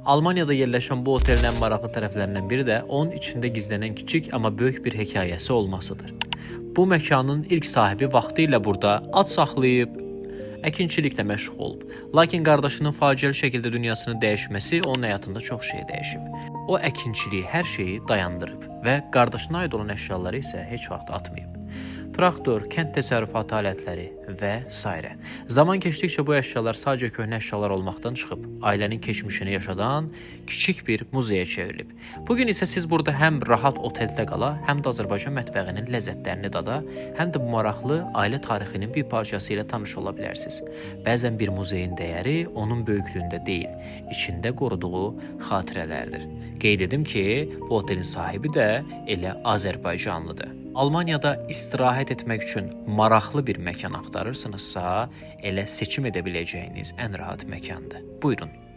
Almaniyada yerləşən bu otelin ən maraqlı tərəflərindən biri də onun içində gizlənən kiçik, amma böyük bir hekayəsi olmasıdır. Bu məkanın ilk sahibi vaxtilə burada at saxlayıb, əkinçiliklə məşğul olub. Lakin qardaşının faciəli şəkildə dünyasını dəyişməsi onun həyatında çox şey dəyişib. O əkinçiliyi, hər şeyi dayandırıb və qardaşına aid olan əşyaları isə heç vaxt atmayıb. Traktor, kənd təsərrüfatı alətləri və s. Zaman keçdikcə bu əşyalar sadəcə köhnə əşyalar olmaqdan çıxıb, ailənin keçmişini yaşadan kiçik bir muzeyə çevrilib. Bugün isə siz burada həm rahat oteldə qala, həm də Azərbaycan mətbəğinin ləzzətlərini dada, həm də bu maraqlı ailə tarixinin bir parçası ilə tanış ola bilərsiniz. Bəzən bir muzeyin dəyəri onun böyüklüyündə deyil, içində qoruduğu xatirələrdir. Qeyd edim ki, bu otelin sahibi də elə Azərbaycanlıdır. Almaniyada istirahət etmək üçün maraqlı bir məkan axtarırsınızsa, elə seçim edə biləcəyiniz ən rahat məkandır. Buyurun.